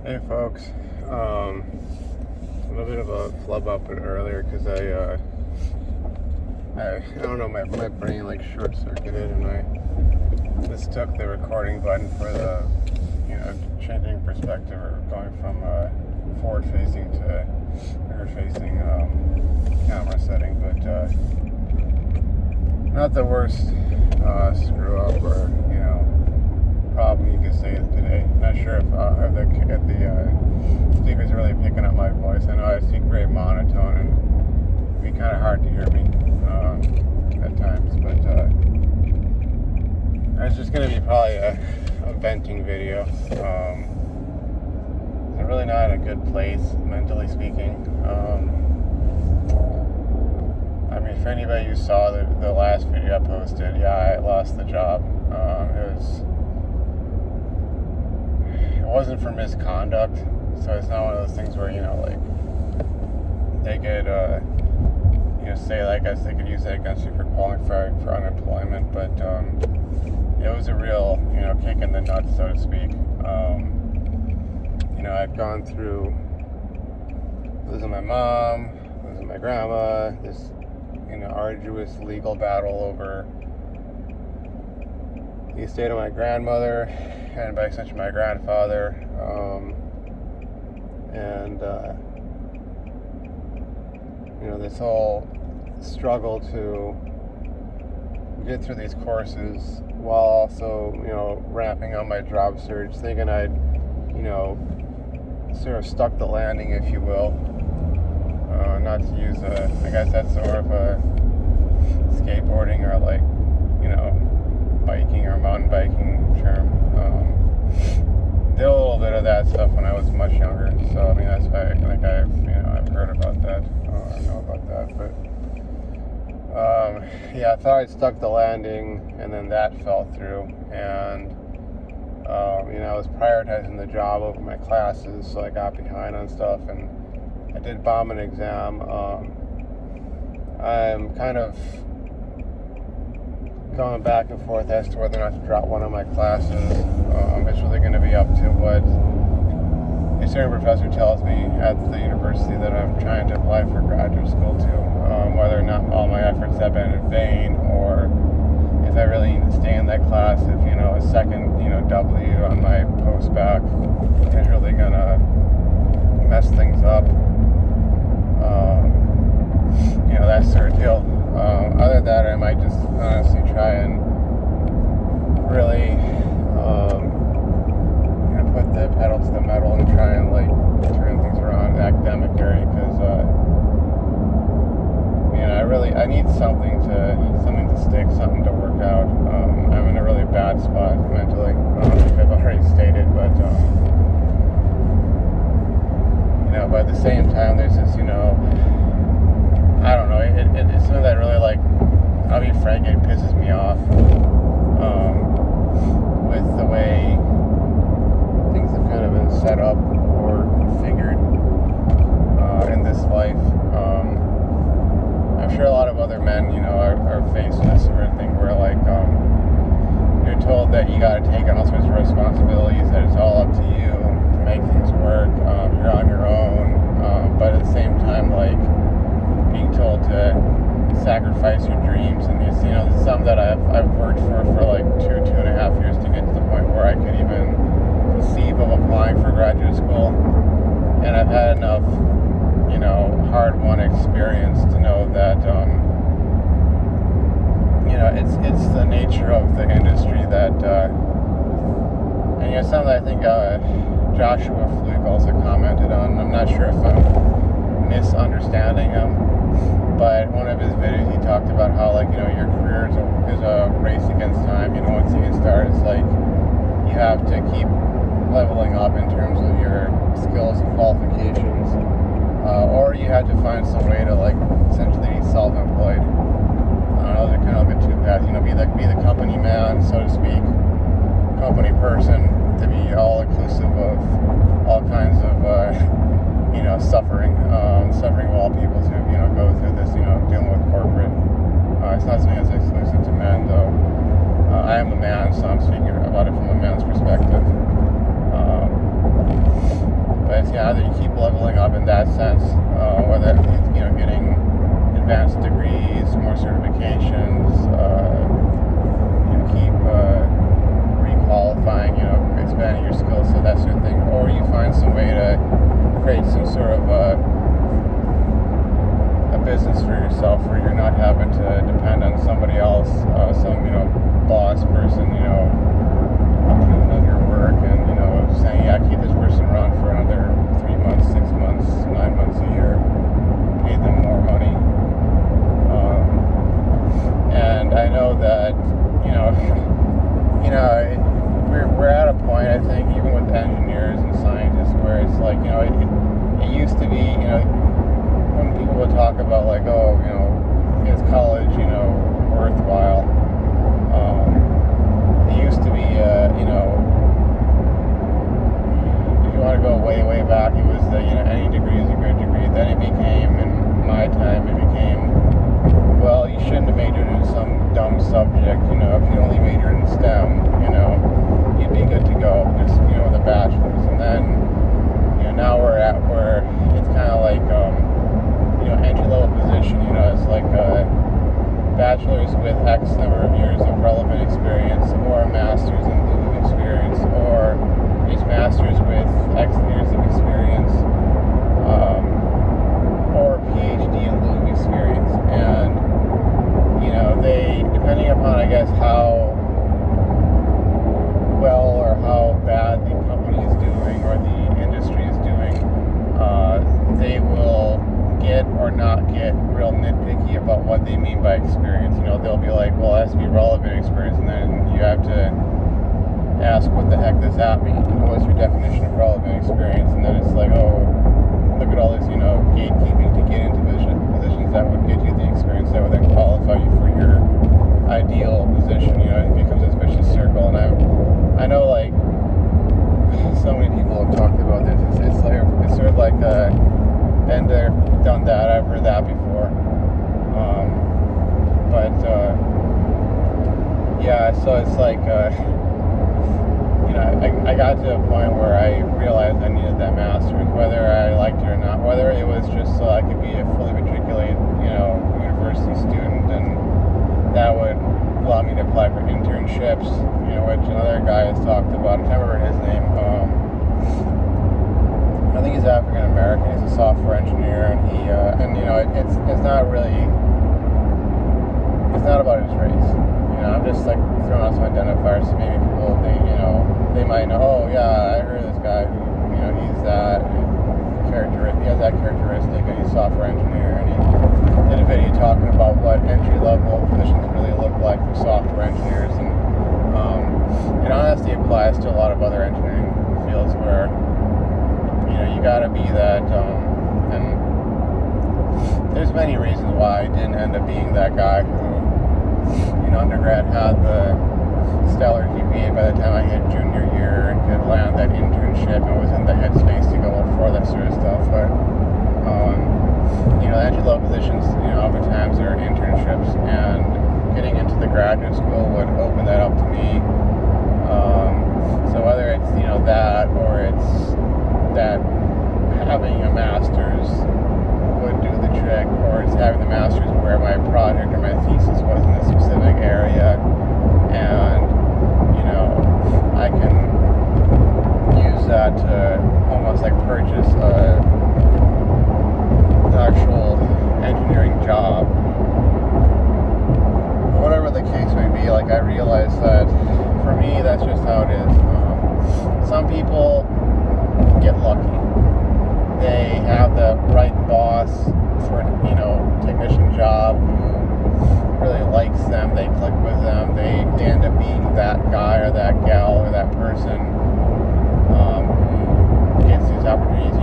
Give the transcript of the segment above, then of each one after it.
Hey folks, a little bit of a flub up earlier because I don't know, my brain like short circuited and I mistook the recording button for the, changing perspective or going from forward facing to rear facing camera setting, but not the worst screw up or, problem you could say today. Not sure if the speaker's really picking up my voice. I know I speak very monotone and it'd be kind of hard to hear me at times, but it's just going to be probably a venting video. I'm really not in a good place, mentally speaking. I mean, if anybody who saw the last video I posted, yeah, I lost the job. It wasn't for misconduct, so it's not one of those things where, they could, say, I guess they could use that against you for qualifying for unemployment, but it was a real, kick in the nuts, so to speak. I've gone through losing my mom, losing my grandma, this, arduous legal battle over the estate of my grandmother and by extension my grandfather, this whole struggle to get through these courses while also, ramping up my job search, thinking I'd, sort of stuck the landing, if you will. Not to use I guess that's sort of a skateboarding or biking or mountain biking term. Did a little bit of that stuff when I was much younger, so I mean that's why I think I've heard about that or know about that. But I thought I'd stuck the landing, and then that fell through, and I was prioritizing the job over my classes, so I got behind on stuff, and I did bomb an exam. I'm kind of going back and forth as to whether or not to drop one of my classes. It's really going to be up to what a certain professor tells me at the university that I'm trying to apply for graduate school to, whether or not all my efforts have been in vain, or if I really need to stay in that class, if a second W on my post-bac is really going to mess things up. That sort of deal. Other than that, I might just honestly try and really put the pedal to the metal and try and turn things around in the academic area, because I need something to stick, something to work out. I'm in a really bad spot mentally, like I've already stated, but but at the same time, there's this, I don't know, it's something that really, I'll be frank, it pisses me off with the way things have kind of been set up or configured in this life. I'm sure a lot of other men, are faced with this sort of thing where, you're told that you gotta take on all sorts of responsibilities, that it's all up to you to make things work, you're on your own, but at the same time, being told to sacrifice your dreams, and there's some that I've worked for 2.5 years to get to the point where I could even conceive of applying for graduate school, and I've had enough hard-won experience to know that it's the nature of the industry that and something I think Joshua Fluke also commented on. I'm not sure if I'm misunderstanding him, but one of his videos he talked about how your career is a race against time. Once you get started, it's you have to keep leveling up in terms of your skills and qualifications, or you have to find some way to essentially be self-employed. Those are kind of the two paths. Be the company man, so to speak, company person, to be all inclusive of all kinds of suffering while people to go through this, dealing with corporate. It's not something that's exclusive to men, though. I am a man, so I'm speaking about it from a man's perspective. that sense, whether it's, getting advanced degrees, more certifications, keep re-qualifying, expanding your skills, so that sort of thing, or you find some way to create some sort of a business for yourself where you're not having to depend on somebody else, some boss person, approving of your work and saying, yeah, keep this person around for another 3 months, 6 months, 9 months, a year, pay them more money. And I know that we're at a point, I think, even with engineers and scientists, where it's like, it used to be, when people would talk about like, oh, is college, worthwhile? It used to be, if you want to go way, way back, it was the, any degree is a good degree. Then it became, in my time, it became, well, you shouldn't have majored in some dumb subject, if you only majored in STEM, you'd be good to go, just, with a bachelor's. And then, now we're at where it's kind of like, entry-level position, it's like a bachelor's with X number of years of relevant experience, or a master's in lieu of experience, or a master's with X years of experience, or a PhD in lieu of experience. And, they, depending upon, I guess, how well or how bad the company is doing or the industry is doing, they will get or not get real nitpicky about what they mean by experience. They'll be like, well, it has to be relevant experience, and then you have to ask, what the heck does that mean? What's your definition of relevant experience? And then it's like, oh, look at all this, gatekeeping to get into positions that would get you the experience that would then qualify you for your ideal position. It becomes this vicious circle. And I know, like, so many people have talked about this. It's sort of like been there, done that. I've heard that before. Yeah, so it's like, I got to a point where I realized I needed that master's, whether I liked it or not, whether it was just so I could be a fully matriculated, university student, and that would allow me to apply for internships, which another guy has talked about. I can't remember his name. I think he's African American. He's a software engineer, and it's not really, it's not about his race. I'm just like throwing out some identifiers, so maybe people, they might know, oh yeah, I heard this guy who, he's that characteristic, he has that characteristic, and he's a software engineer, and he did a video talking about what entry-level positions really look like for software engineers, and it honestly applies to a lot of other engineering fields where, you gotta be that, and there's many reasons why I didn't end up being that guy who, undergrad had the stellar GPA by the time I hit junior year and could land that internship and was in the headspace to go for that sort of stuff. But, entry-level positions, oftentimes are internships, and getting into the graduate school would open that up to me. So whether it's, that, or it's that having a master's would do the trick, or it's having the master's where my project or my thesis was in a specific area, and I can use that to almost like purchase an actual engineering job, whatever the case may be. Like, I realize that for me, that's just how it is. Some people get lucky. They have the right boss for technician job who really likes them, they click with them, they end up being that guy or that gal or that person who gets these opportunities,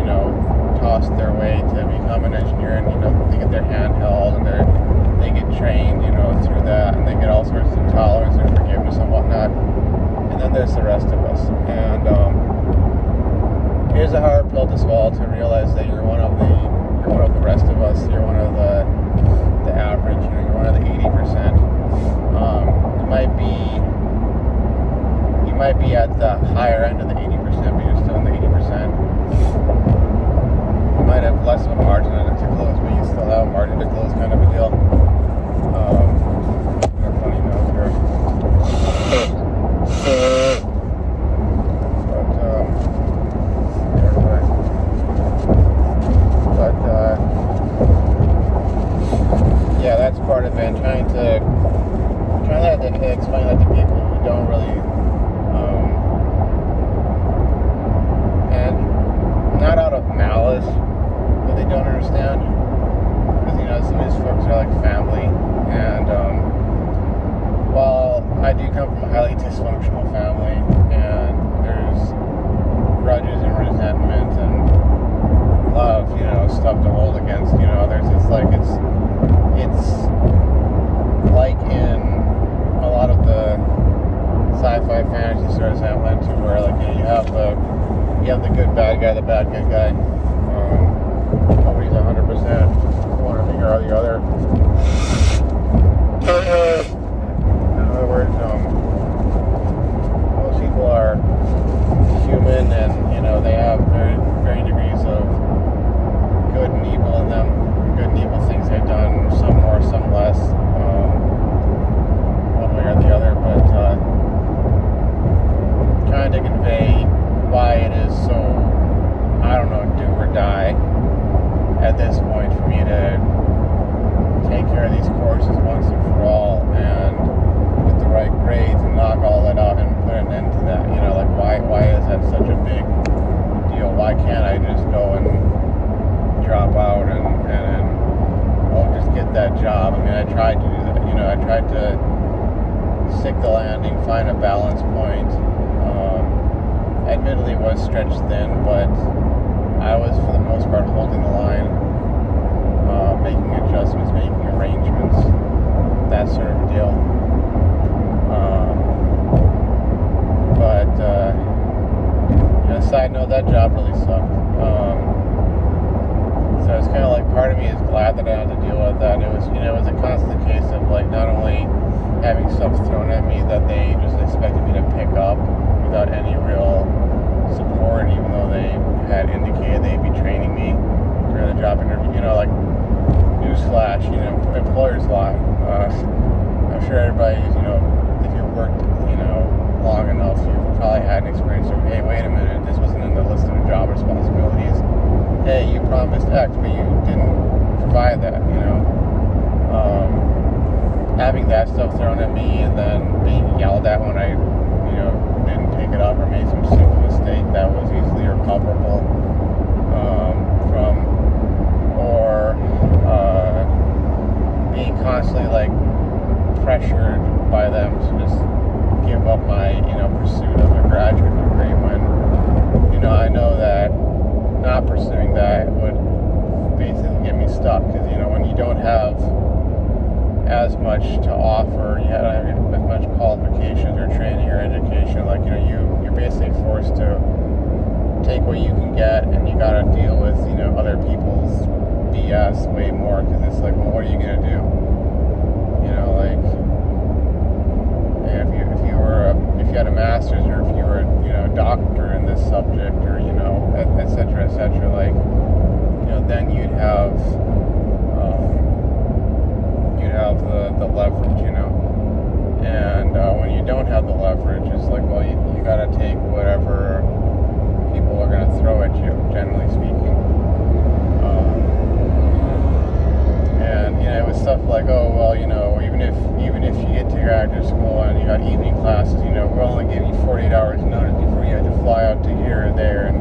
tossed their way to become an engineer, and they get their hand held, and they get trained, through that, and they get all sorts of tolerance and forgiveness and whatnot. And then there's the rest of us, and here's a hard pill to swallow, to realize that you're one of the rest of us. You're one of the average. You're one of the 80%. You might be at the higher end of the 80%, but you're still in the 80%. You might have less of a margin to close, but you still have a margin to close, kind of a deal. A funny note here. Yeah, that's part of it. Trying to explain that to people who don't really, and not out of malice, but they don't understand. Because, some of these folks are like family, and while I do come from a highly dysfunctional family, and there's grudges and resentment and love, stuff to hold against, others. It's like in a lot of the sci-fi fantasy stories I went to, where you have the good bad guy, the bad good guy. Nobody's 100% one thing or the other. In other words, most people are human, and they have varying degrees of good and evil in them. Good and evil things they've done, some more, some less, one way or the other. But trying to convey why it is so, I don't know, do or die at this point for me to take care of these courses once and for all, and with the right grades, and knock all that out and put an end to that. Why is that such a big deal? Why can't I just go and drop out and just get that job? I mean, I tried to do that. I tried to stick the landing, find a balance point. Admittedly, it was stretched thin, but I was, for the most part, holding the line, making adjustments, making arrangements, that sort of deal. But side note, that job really sucked. So it's kind of like, part of me is glad that I had to deal with that. It was, it was a constant case of not only having stuff thrown at me that they just expected me to pick up without any real support, even though they had indicated they'd be training me during the job interview. Newsflash, employers lie. I'm sure everybody, if you've worked, long enough, you've probably had an experience of, hey, wait a minute, this wasn't in the list of job responsibilities. Hey, you promised X, but you didn't provide that, having that stuff thrown at me, and then being yelled at when I, didn't pick it up or made some simple mistake that was easily recoverable from, or being constantly pressured by them to just give up my pursuit of a graduate degree, when I know that not pursuing that would basically get me stuck, because when you don't have as much to offer, you don't have as much qualifications or training or education, you're basically forced to take what you can get, and you gotta deal with other people's BS way more, because it's well, what are you gonna do? If you had a master's, or if you were a doctor in this subject, or et cetera, then you'd have the leverage, and when you don't have the leverage, it's well, you gotta take whatever people are gonna throw at you, generally speaking. And it was stuff like, oh well, even if you get to graduate school and you got evening classes, we'll only give you 48 hours notice before you have to fly out to here or there, and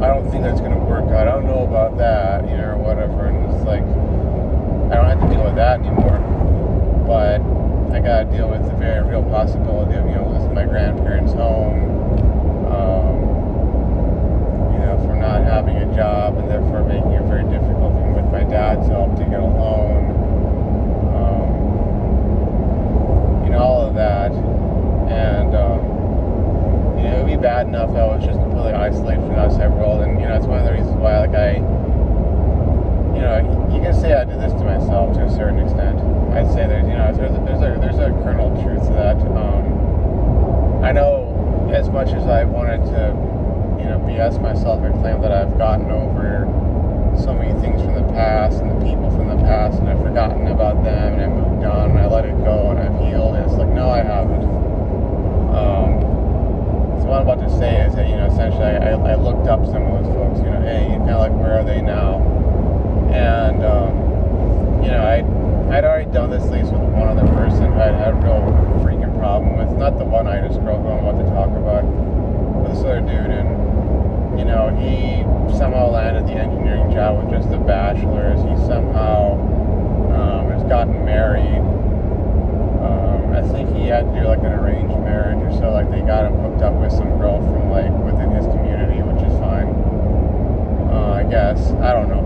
I don't think that's gonna work out. I don't know about that, or whatever. And it's I don't have to deal with that anymore, but I gotta deal with the very real possibility of losing my grandparents' home, for not having a job, and therefore making it very difficult even with my dad's help to get a loan. All of that, and it would be bad enough that I was just completely isolated from the outside world, and it's one of the reasons why you can say I did this to myself to a certain extent. I'd say there's a kernel of truth to that. I know, as much as I wanted to BS myself and claim that I've gotten over so many things from the past and the people from the past, and I've forgotten about them, and I moved on, and I let it go, and I've healed. And it's like, no, I haven't. So what I'm about to say is that, essentially I looked up some of those folks, hey, kind of like, where are they now? And, I'd already done this, at least with one other person who I'd had a real freaking problem with. Not the one-itis girl who I'm about to talk about, but this other dude, and, he somehow landed the engineering job with just a bachelor's. He somehow has gotten married. I think he had to do like an arranged marriage or so. Like they got him hooked up with some girl from like within his community, which is fine. I guess I don't know.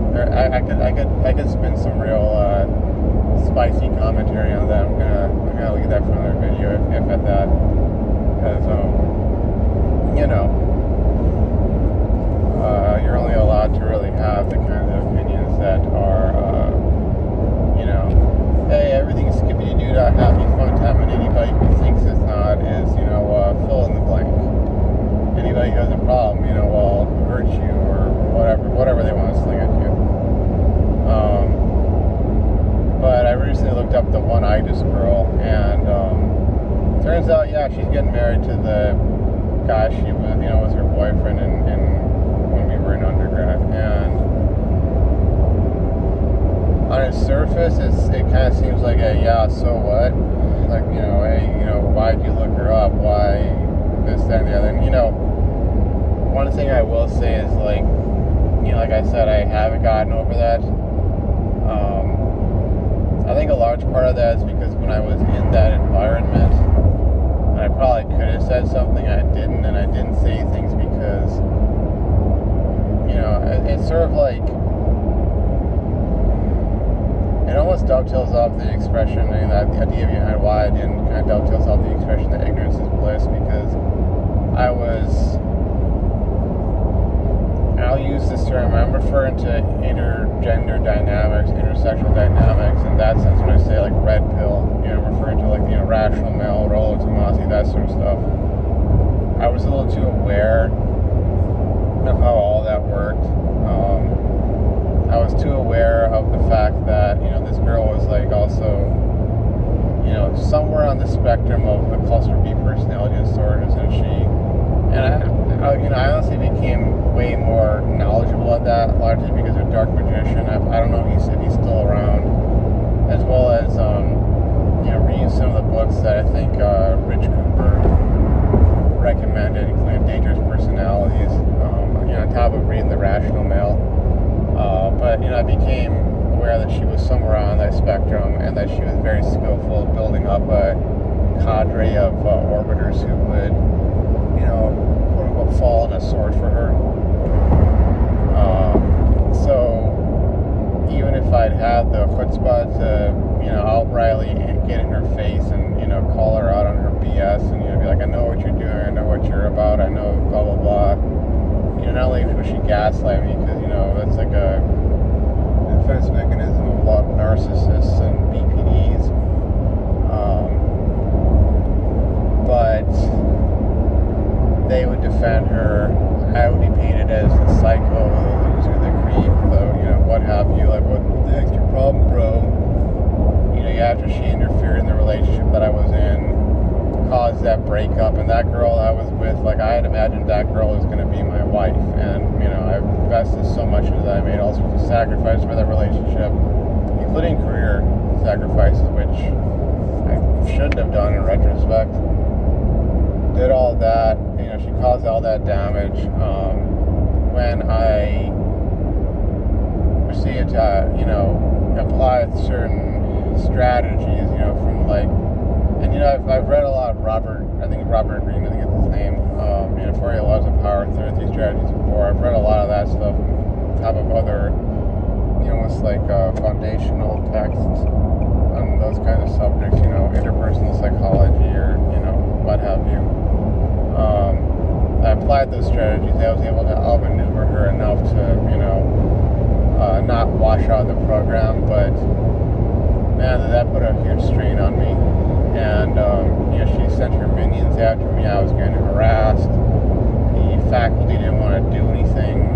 I could spin some real spicy commentary on that. I'm gonna leave that for another video if at that, because you're only allowed to really have the kind of opinions that are hey, everything's skippity-doo-dah, happy, fun time, and anybody who thinks it's not is, fill in the blank. Anybody who has a problem, will hurt you or whatever they want to sling at you. But I recently looked up the one-itis girl, and turns out, yeah, she's getting married to the guy she was her boyfriend when we were in undergrad, and on its surface, it kind of seems like so what? Like, hey, why'd you look her up? Why this, that, and the other? And, one thing I will say is, like, like I said, I haven't gotten over that. I think a large part of that is because when I was in that environment, and I probably could have said something, I didn't, and I didn't say things because, it's sort of like, it almost dovetails off the expression, the idea behind why I didn't, kind of dovetails off the expression that ignorance is bliss, because I'll use this term, I'm referring to intergender dynamics, intersexual dynamics, in that sense when I say like red pill, I'm referring to like, rational male, Rollo Tomassi, that sort of stuff. I was a little too aware of how all that worked. I was too aware of the fact that, this girl was like also, somewhere on the spectrum of the cluster B personality disorders, and I honestly became way more knowledgeable at that, largely because of Dark Magician. I don't know if he's still around, as well as, reading some of the books that I think Rich Cooper recommended, including Dangerous Personalities, on top of reading The Rational Male. But, I became aware that she was somewhere on that spectrum, and that she was very skillful at building up a cadre of orbiters who would, quote-unquote, fall on a sword for her. So, even if I'd had the chutzpah to, outrightly get in her face and, call her out on her BS and, be like, I know what you're doing, I know what you're about, I know blah, blah, blah. Not only would she gaslight me, because, that's like a defense mechanism of a lot of narcissists and BPDs. But they would defend her. I would be painted as the psycho, the loser, the creep, what have you. Like, what the heck's your problem, bro? After she interfered in the relationship that I was in, caused that breakup, and that girl I was with, like, I had imagined that girl was going to be my wife, and, I invested so much into that. I made all sorts of sacrifices for that relationship, including career sacrifices, which I shouldn't have done in retrospect. Did all that, she caused all that damage. When I proceeded to, apply certain strategies, from like, and I've read a lot of Robert Greene, I think it's his name, 48 Laws of Power, 33 Strategies before. I've read a lot of that stuff on top of other, almost like foundational texts on those kinds of subjects, interpersonal psychology or, what have you. I applied those strategies. I was able to outmaneuver her enough to, not wash out the program, but man, that put a huge strain on me. And, she sent her minions after me. I was getting harassed. The faculty didn't want to do anything.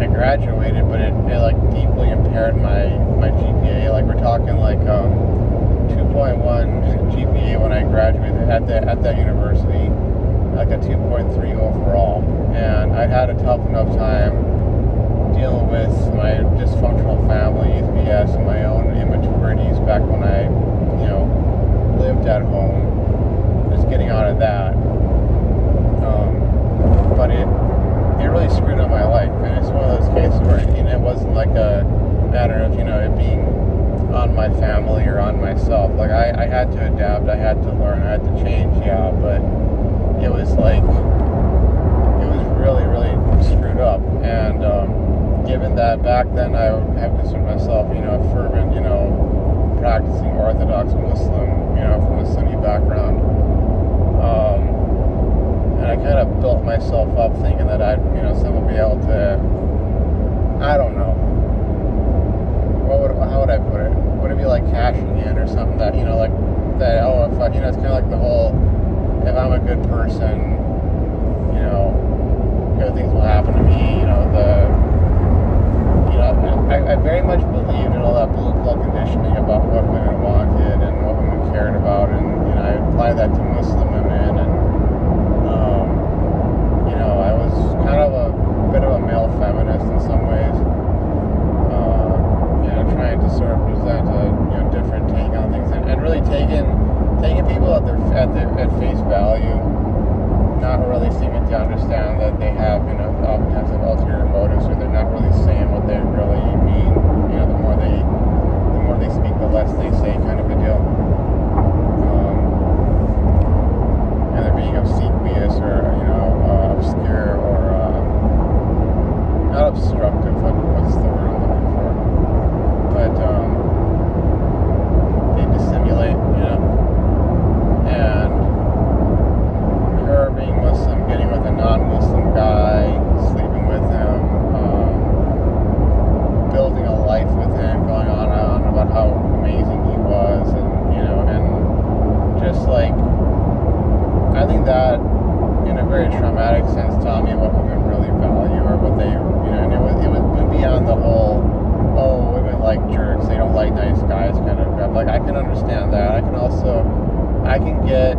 I graduated, but it like deeply impaired my GPA. Like we're talking like 2.1 GPA when I graduated at that university, like a 2.3 overall, and I had a tough enough time dealing with my dysfunctional family, BS, and my own immaturities back when I, lived at home. Just getting out of that, but it really screwed up my life, and it's one of those cases where it wasn't like a matter of it being on my family or on myself. Like I had to adapt, I had to learn, I had to change, but it was like it was really, really screwed up. And given that back then I have considered myself, a fervent, practicing Orthodox Muslim, from a Sunni background. And I kind of built myself up thinking that I'd, someone be able to, I don't know, how would I put it? Would it be like cashing in or something that, like that, if I, it's kind of like the whole, if I'm a good person, good things will happen to me, I very much believed in all that blue pill conditioning about what women wanted and what women cared about, and I applied that to Muslim women, and I was kind of a bit of a male feminist in some ways, trying to sort of present a different take on things, and really taking people at face value, not really seeming to understand that they have oftentimes have ulterior motives, or they're not really saying what they really mean. The more they speak, the less they say, kind of a deal. And they're being obsequious or obscure or not obstructive. What's the word I'm looking for? But they dissimulate, and her being Muslim, getting with a non-Muslim guy, sleeping with him, building a life with him, going on and on about how amazing he was, and just like, I think that in a very traumatic sense taught me what women really value, or what they, and it went beyond the whole, women like jerks, they don't like nice guys kind of crap. Like, I can understand that. I can get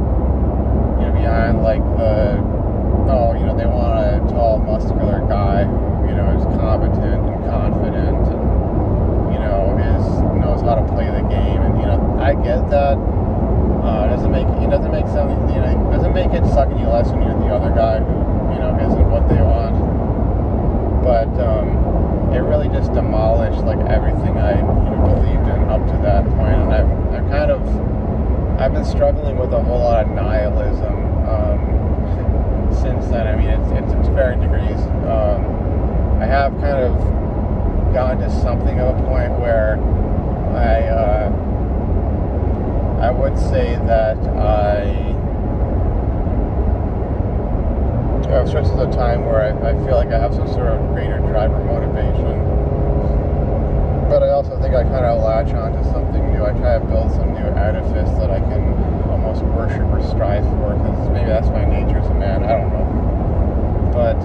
behind like they want a tall, muscular guy who, is competent and confident and, knows how to play the game, and, I get that. It doesn't make it suck any less when you're the other guy who, isn't what they want. But, it really just demolished like everything I, believed in up to that point, and I've been struggling with a whole lot of nihilism since then. I mean, it's varying degrees. I have kind of gotten to something of a point where I would say that I have stretches of time where I feel like I have some sort of greater drive or motivation. But I also think I kind of latch on to something new. I try to build some new edifice that I can almost worship or strive for, because maybe that's my nature as a man. I don't know. But,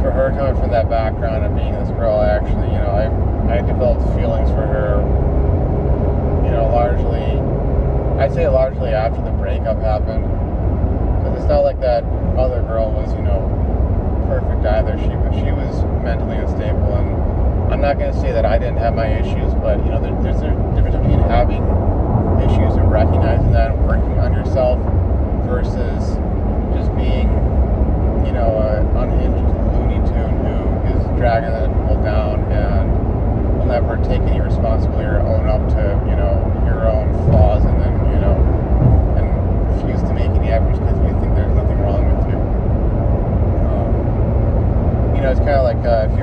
for her coming from that background of being this girl, I actually, I developed feelings for her, largely after the breakup happened. Because it's not like that other girl was, perfect either. She was mentally unstable, and I'm not going to say that I didn't have my issues, but there's a difference between having issues and recognizing that and working on yourself versus just being an unhinged Looney Tune who is dragging that people down and will never take any responsibility or own up to your own flaws, and then and refuse to make any efforts because you think there's nothing wrong with you. It's kind of like if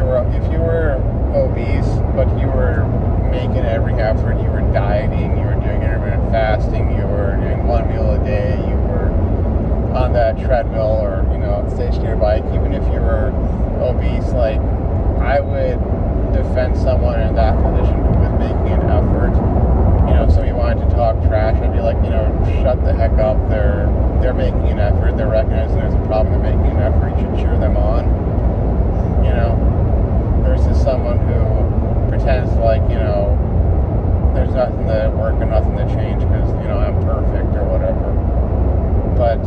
you were obese, but you were making every effort, you were dieting, you were doing intermittent fasting, you were doing one meal a day, you were on that treadmill or stationary bike, even if you were obese, like, I would defend someone in that position who was making an effort. If somebody wanted to talk trash, I'd be like, shut the heck up, they're they're making an effort, they're recognizing there's a problem, they're making an effort, you should cheer them on, you know, versus someone who pretends like, you know, there's nothing to work or nothing to change because, you know, I'm perfect or whatever. But,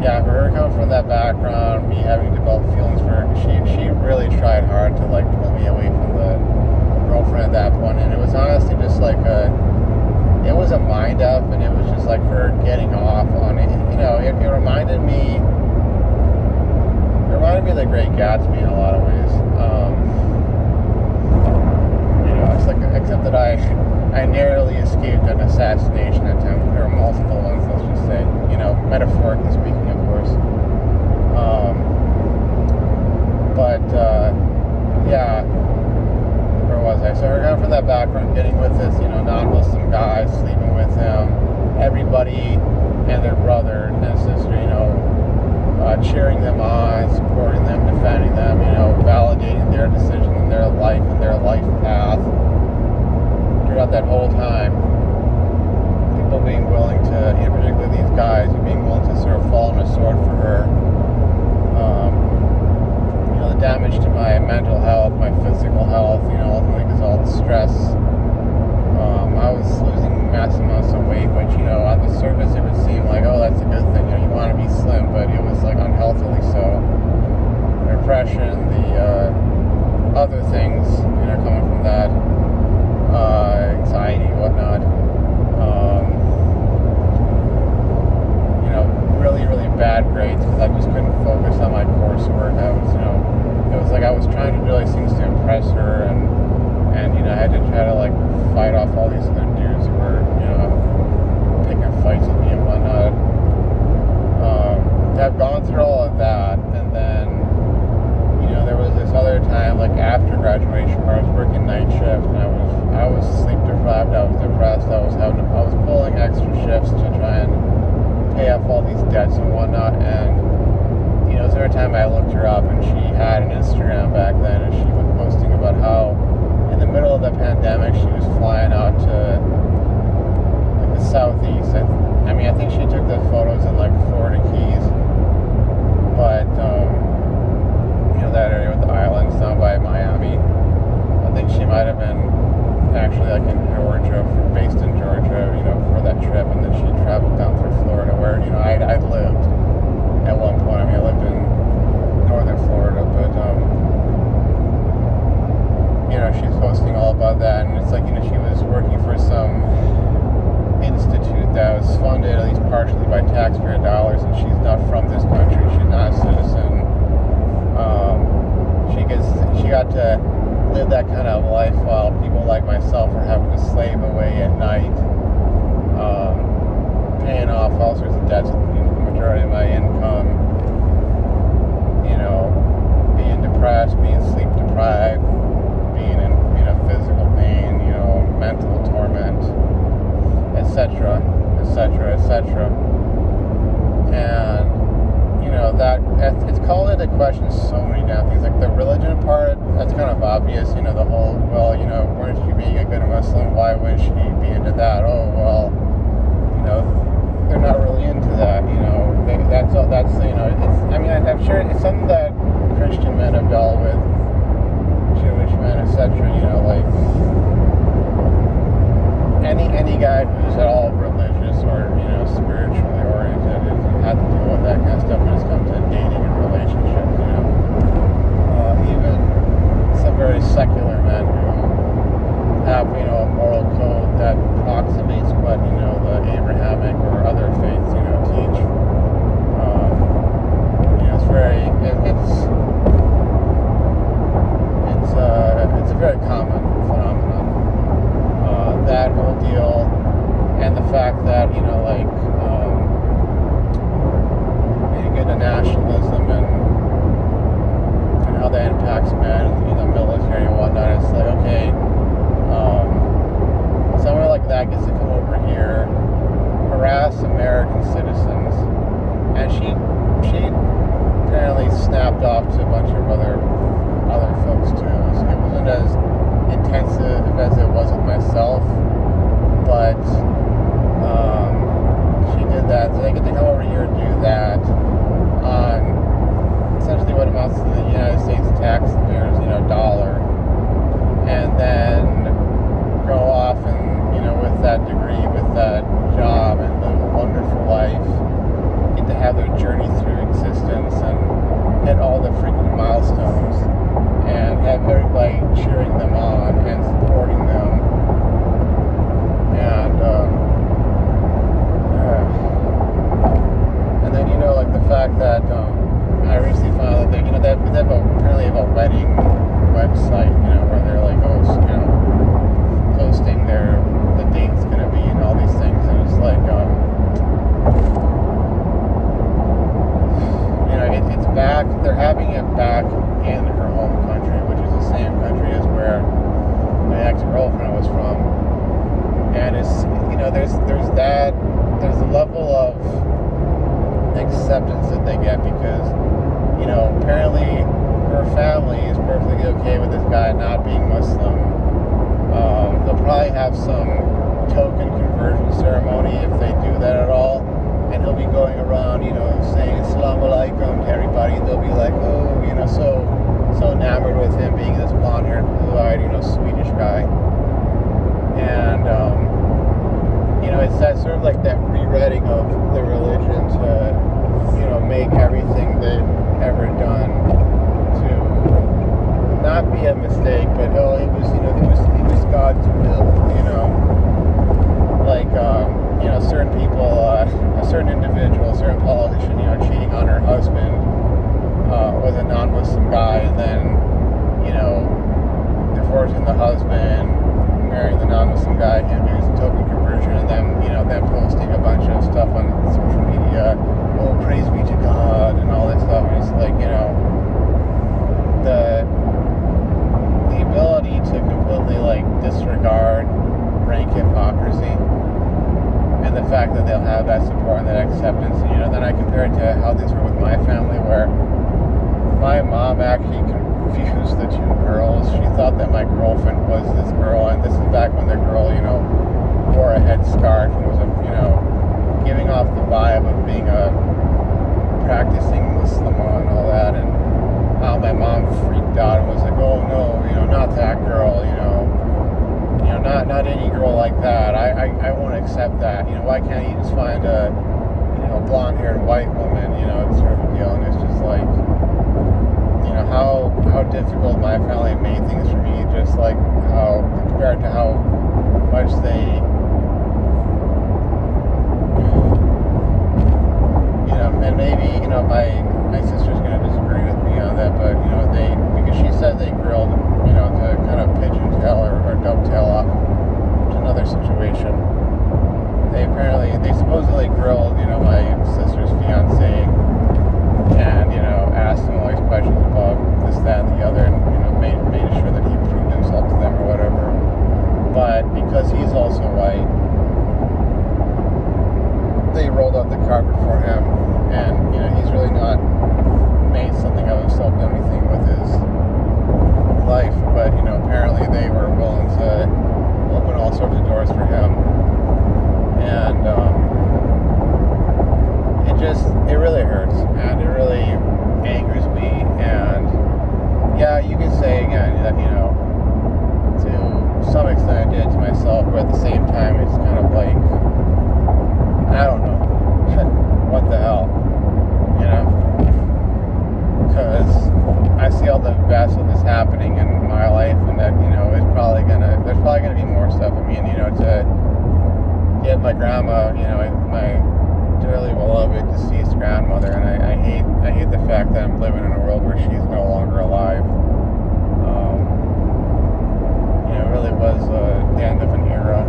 yeah, for her coming from that background, me having developed feelings for her, she really tried hard to, like, pull me away from the girlfriend at that point, and it was honestly just like it was a mind up, and it was just like her getting off on it. You know, it reminded me of The Great Gatsby in a lot of ways. You know, it's like, except that I narrowly escaped an assassination attempt. There were multiple ones, let's just say. You know, metaphorically speaking, of course. Yeah. Where was I? So her coming from that background, getting with this, you know, non-Muslim guy, sleeping with him, everybody and their brother and sister, you know, cheering them on, supporting them, defending them, you know, validating their decision and their life and their life path. Throughout that whole time, people being willing to, you know, particularly these guys, being willing to sort of fall on a sword for her. You know, the damage to my mental health, my physical health, you know, ultimately because all the stress. I was losing massive amounts of weight, which, you know, on the surface it would seem like, oh, that's a good thing, you know, you want to be slim, but it was like unhealthily so. Depression, the other things, you know, coming from that, anxiety, whatnot. You know, really, really bad grades because I just couldn't focus on my coursework. I was, you know, it was like I was trying to do like things to impress her, and you know, I had to try to like fight off all these other dudes who were, you know, picking fights with me and whatnot. I've gone through all of that, and then, you know, there was this other time, like after graduation, where I was working night shift, and I was sleep deprived, I was depressed, I was pulling extra shifts to try and pay off all these debts and whatnot, and, you know, there was a time I looked her up, and she had an Instagram back then, and she was posting about how in the middle of the pandemic she was flying out to like the southeast. I mean, I think she took the photos in like Florida Keys, but you know, that area with the islands down by Miami. I think she might have been actually like in Georgia, based in Georgia, you know, for that trip, and then she traveled down through Florida, where, you know, I'd lived at one point. I mean, I lived in northern Florida, but you know, she's posting all about that, and it's like, you know, she was working for some institute that was funded at least partially by taxpayer dollars, and she's not from this country, she's not a citizen. She got to live that kind of life while people like myself are having to slave away at night, paying off all sorts of debts, you know, the majority of my income, you know, being depressed, being sleep deprived, being in, you know, physical pain, you know, mental torment, etc., etc., etc. And, you know, it's called into question so many damn things. Like the religion part, that's kind of obvious, you know, the whole, well, you know, weren't you being a good Muslim? Why would she be into that? Oh, well, you know, they're not really into that, you know. That's, you know, it's, I mean, I'm sure it's something that Christian men have dealt with, Jewish men, etc., you know, like any guy who's at all religious or, you know, spiritually oriented has had to deal with that kind of stuff when it's come to dating and relationships, you know. Even some very secular men who have, you know, a moral code that approximates what, you know, the Abrahamic or other faiths, you know, teach. acceptance that they get because, apparently her family is perfectly okay with this guy not being Muslim. They'll probably have some token conversion ceremony if they do that at all, and he'll be going around, saying Assalamu alaikum to everybody, and they'll be like, oh, so enamored with him being this blonde-haired, blue-eyed, Swedish guy. And it's that sort of like that rewriting of the religion to, make everything they've ever done to not be a mistake, but it was God's will, like certain people, a certain individual, a certain politician, cheating on her husband with a non-Muslim guy, and then divorcing the husband, marrying the non-Muslim guy, him using token conversion, and then them posting a bunch of stuff on social media, oh, praise be to God, and all that stuff. And it's like, the ability to completely disregard rank hypocrisy, and the fact that they'll have that support and that acceptance. And then I compare it to how things were with my family, where my mom actually confused the two girls. She thought that my girlfriend was this girl, and this is back when the girl, wore a headscarf and was, giving off the vibe of being a practicing Muslim and all that, and how my mom freaked out and was like, oh no, not that girl, not any girl like that. I won't accept that. Why can't you just find a, blonde-haired white woman, sort of a deal. And it's just like, how difficult my family made things for me, just like how, compared to how much they, and maybe, my sister's going to disagree with me on that, but, because she said they grilled, to kind of pigeon-tail or dovetail off to another situation. They supposedly grilled, my sister's fiance, and, asked him all these questions about this, that, and the other, and, made sure that he proved himself to them or whatever. But because he's also white, they rolled out the carpet for him, and, he's really not made something of himself, done anything with his life, but, apparently they were willing to open all sorts of doors for him, and, it really hurts, and it really angers me, and, yeah, you can say again that, to some extent I did it to myself, but at the same time, it's kind of like, I don't know, what the hell, because I see all the best of this happening in my life, and that, there's probably gonna be more stuff. I mean, to get my grandma, my dearly beloved deceased grandmother, and I hate the fact that I'm living in a world where she's no longer alive. It really was the end of an era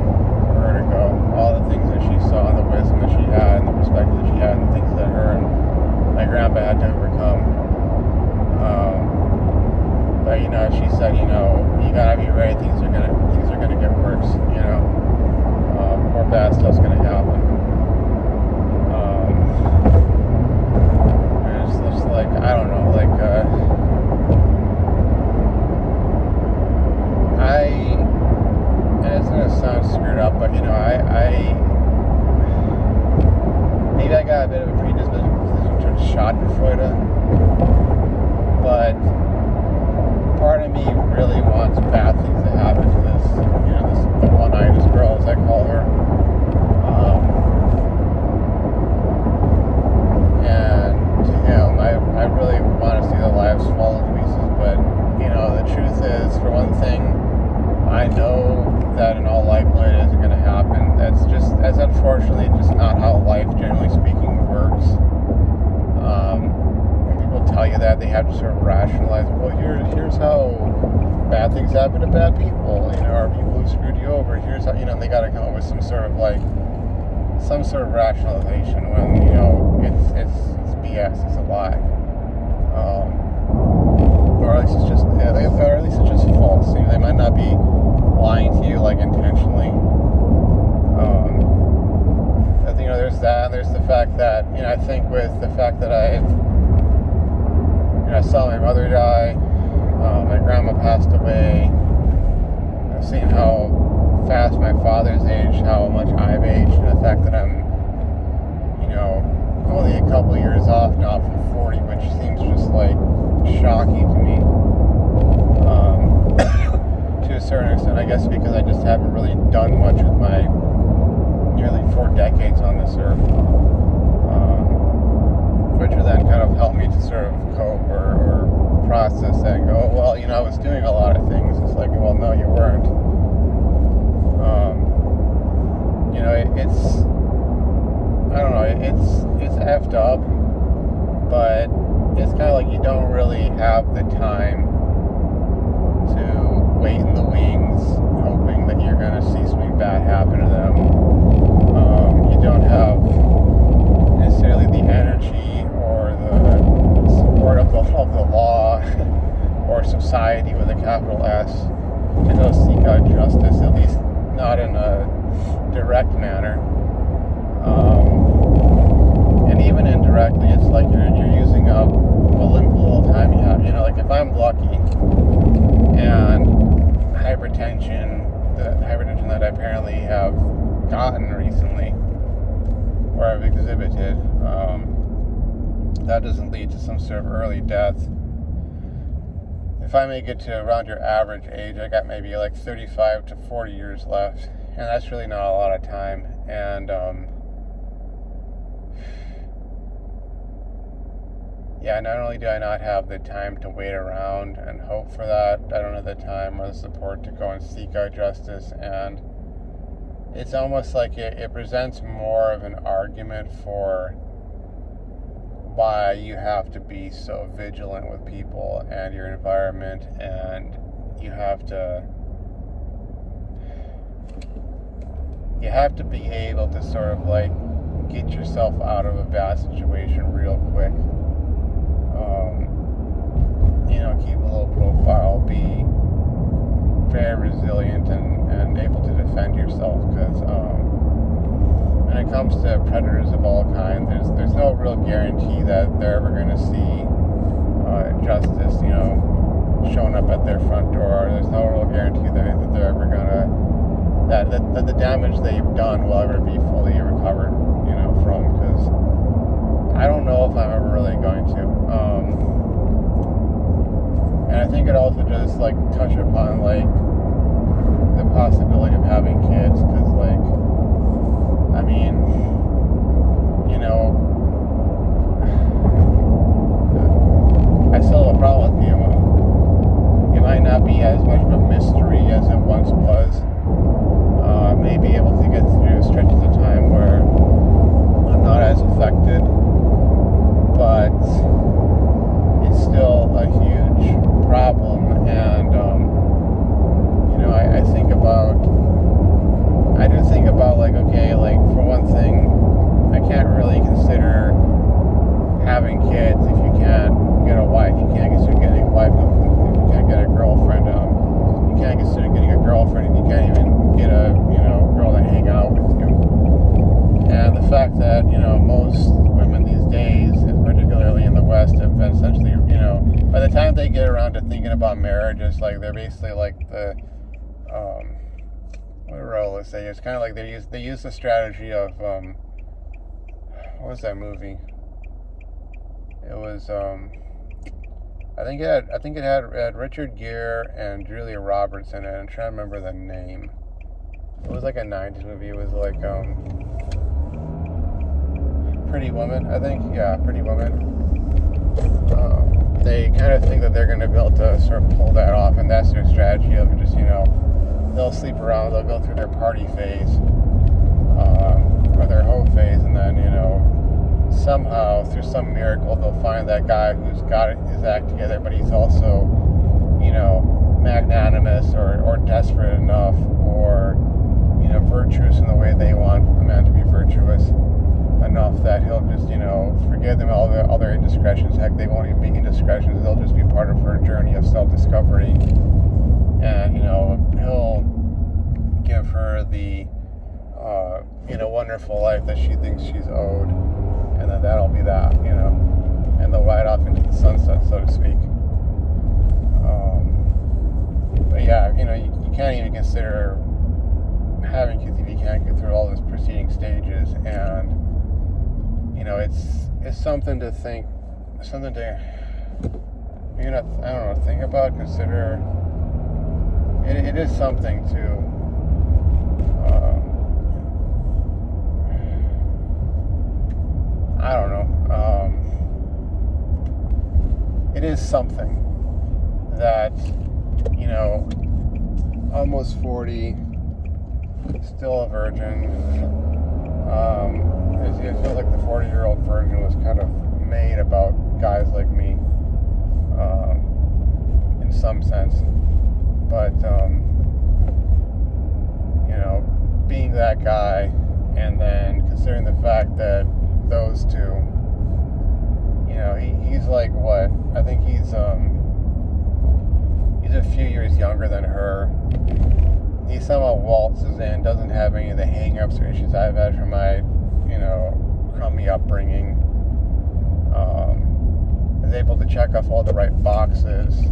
for her to go. All the things that she saw, and the wisdom that she had, and the perspective that she had, and the things that her and my grandpa had to overcome. But she said, you gotta be ready. Things are gonna get worse. More bad stuff's gonna happen. And it's just like, I don't know, and it's gonna sound screwed up, but maybe I got a bit of a predisposition towards Schadenfreude, but part of me really wants bad things to happen to this, the one-eyed girl, as I call her. And to him, I really want to see the lives fall to pieces, but, the truth is, for one thing, I know that in all likelihood it isn't going to happen. That's unfortunately just not how life, generally speaking, works. When people tell you that, they have to sort of rationalize, well, here's how bad things happen to bad people, or people who screwed you over. Here's how, they got to come up with some sort of rationalization when, it's BS, it's a lie. Or at least it's just false. They might not be lying to you intentionally. But, there's that. There's the fact that I think with the fact that I saw my mother die, my grandma passed away, I've seen how fast my father's aged, how much I've aged, and the fact that I'm, only a couple of years off now from 40, which seems just like shocking to me. To a certain extent, I guess because I just haven't really done much with my nearly 4 decades on this earth, which would then kind of help me to sort of cope or process that and go, well, I was doing a lot of things. It's like, well, no, you weren't. It's I don't know, it's effed up, but it's kind of like you don't really have the time to wait in the wings hoping that you're going to see something bad happen to them. You don't have necessarily the energy or the support of the law or society with a capital S to go seek out justice, at least not in a direct manner. And even indirectly, it's like you're using up a little time you have. Like if I'm lucky and the hypertension that I apparently have gotten recently or I've exhibited, that doesn't lead to some sort of early death. If I make it to around your average age, I got maybe like 35 to 40 years left, and that's really not a lot of time. And not only do I not have the time to wait around and hope for that, I don't have the time or the support to go and seek out justice, and it's almost like it presents more of an argument for why you have to be so vigilant with people and your environment, and you have to be able to sort of like get yourself out of a bad situation real quick. Keep a low profile, be very resilient and able to defend yourself, because when it comes to predators of all kinds, there's no real guarantee that they're ever going to see justice, showing up at their front door. There's no real guarantee that they're ever going to, that the damage they've done will ever be fully recovered, from, because I don't know if I'm ever really going to. And I think it also just like touch upon like the possibility of having kids, because like, I mean, I still have a problem with GMO. It might not be as much of a mystery as it once was. Maybe able to get through stretches of time where I'm not as affected, but it's still a huge problem. And I do think about like, okay, like for one thing, I can't really consider having kids if you can't get a wife. You can't consider getting a wife if you can't get a girlfriend. You can't consider getting a girlfriend if you can't even get a girl to hang out with you. And the fact that most women these days, particularly in the West, have been essentially by the time they get around to thinking about marriage, it's like they're basically like the what role is they? It's kind of like they use the strategy of what was that movie? It was I think it had Richard Gere and Julia Roberts in it. I'm trying to remember the name. It was like a 90s movie. It was like Pretty Woman, I think. Yeah, Pretty Woman. They kind of think that they're going to be able to sort of pull that off, and that's their strategy of just, they'll sleep around, they'll go through their party phase, or their hoe phase, and then, somehow, through some miracle, they'll find that guy who's got his act together, but he's also, magnanimous or desperate enough, or, virtuous in the way they want a man to be virtuous enough that he'll just, forgive them all their indiscretions. Heck, they won't even be indiscretions. They'll just be part of her journey of self-discovery. And, he'll give her the, wonderful life that she thinks she's owed. and then that'll be that, and they'll ride off into the sunset, so to speak. But yeah, you can't even consider having kids if you can't get through all those preceding stages, and it's something to think, something to think about, consider. It is something to I don't know. It is something that, almost 40, still a virgin. It feels like the 40-year-old virgin was kind of made about guys like me, in some sense. But, being that guy, and then considering the fact that those two, he's like what? I think he's a few years younger than her. He somehow waltzes in, doesn't have any of the hang-ups or issues I've had from my, crummy upbringing. Is able to check off all the right boxes,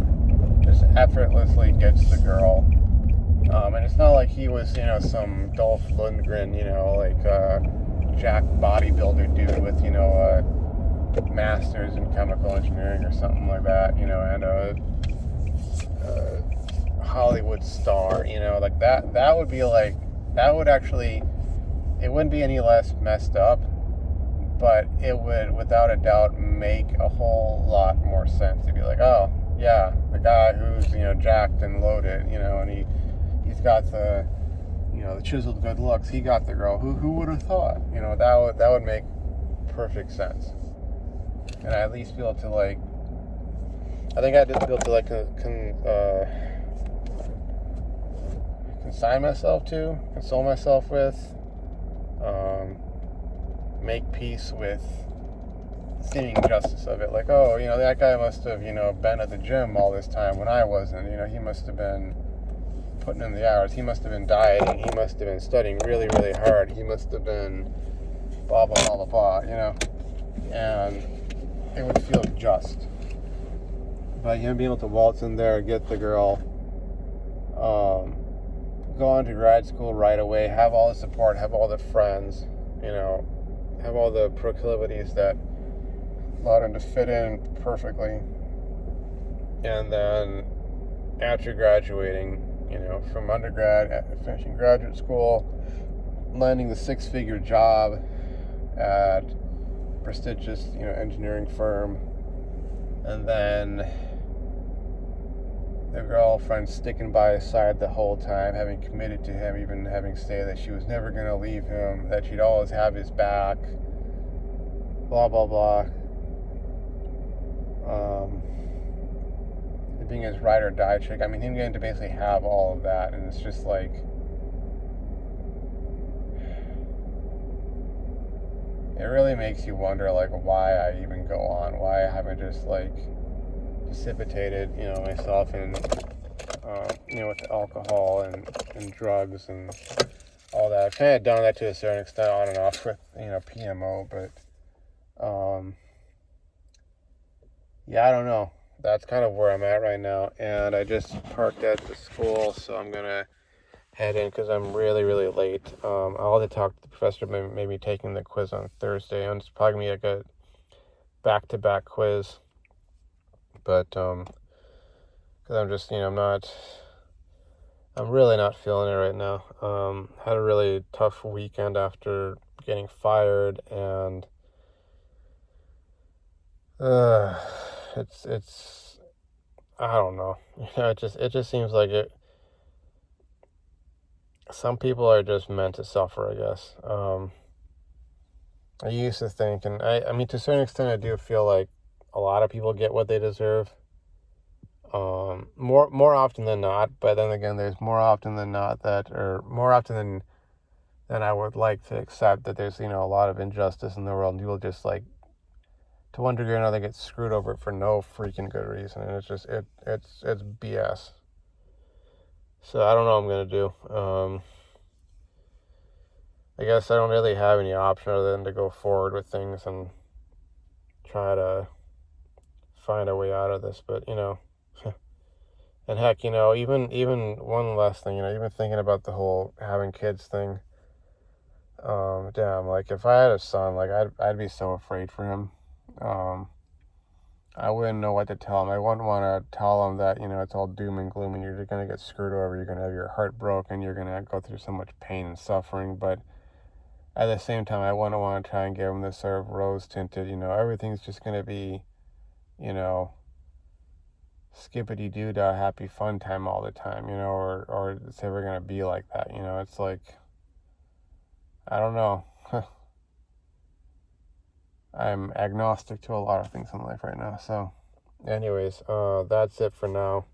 just effortlessly gets the girl. And it's not like he was, some Dolph Lundgren, jack bodybuilder dude with, a master's in chemical engineering or something like that, and a Hollywood star, like that would be like, that would actually, it wouldn't be any less messed up, but it would, without a doubt, make a whole lot more sense to be like, oh, yeah, the guy who's, jacked and loaded, and he's got the, the chiseled good looks, he got the girl. Who would have thought? That would make perfect sense. And I at least be able to, I think I'd be able to, console myself with, make peace with seeming justice of it. Like, oh, that guy must have, been at the gym all this time when I wasn't. He must have been putting in the hours. He must have been dieting. He must have been studying really, really hard. He must have been blah, blah, blah, blah, blah, And it would feel just. But, being able to waltz in there, get the girl, go on to grad school right away, have all the support, have all the friends, have all the proclivities that allowed him to fit in perfectly. And then after graduating, from undergrad, finishing graduate school, landing the 6-figure job at prestigious, engineering firm, and then the girlfriend sticking by his side the whole time, having committed to him, even having stated that she was never going to leave him, that she'd always have his back, blah, blah, blah. Being his ride or die chick. I mean, him getting to basically have all of that, and it's just like, it really makes you wonder, why I even go on, why I haven't just, precipitated, myself in, with alcohol and drugs and all that. I've kind of done that to a certain extent on and off with, PMO, but, yeah, I don't know. That's kind of where I'm at right now, and I just parked at the school, so I'm gonna head in because I'm really, really late. I'll have to talk to the professor, maybe taking the quiz on Thursday, and it's probably gonna be a back-to-back quiz, but because I'm just, I'm really not feeling it right now. Had a really tough weekend after getting fired, and it's I don't know. It just seems like it. Some people are just meant to suffer, I guess. I used to think, and I mean, to a certain extent, I do feel like a lot of people get what they deserve. More often than not, but then again, there's more often than not or more often than I would like to accept that there's, a lot of injustice in the world, and people just to one degree or another get screwed over for no freaking good reason, and it's just it's BS. So I don't know what I'm gonna do. I guess I don't really have any option other than to go forward with things and try to find a way out of this. But, and heck, even one last thing, even thinking about the whole having kids thing, damn, like, if I had a son, like, I'd be so afraid for him. I wouldn't know what to tell him. I wouldn't want to tell him that, it's all doom and gloom and you're going to get screwed over, you're going to have your heart broken, you're going to go through so much pain and suffering. But at the same time, I wouldn't want to try and give him this sort of rose-tinted, everything's just going to be, skippity-doo-dah, happy fun time all the time, or it's ever going to be like that, it's like, I don't know. I'm agnostic to a lot of things in life right now. So, anyways, that's it for now.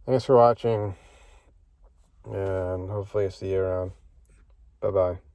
Thanks for watching, and hopefully I see you around. Bye-bye.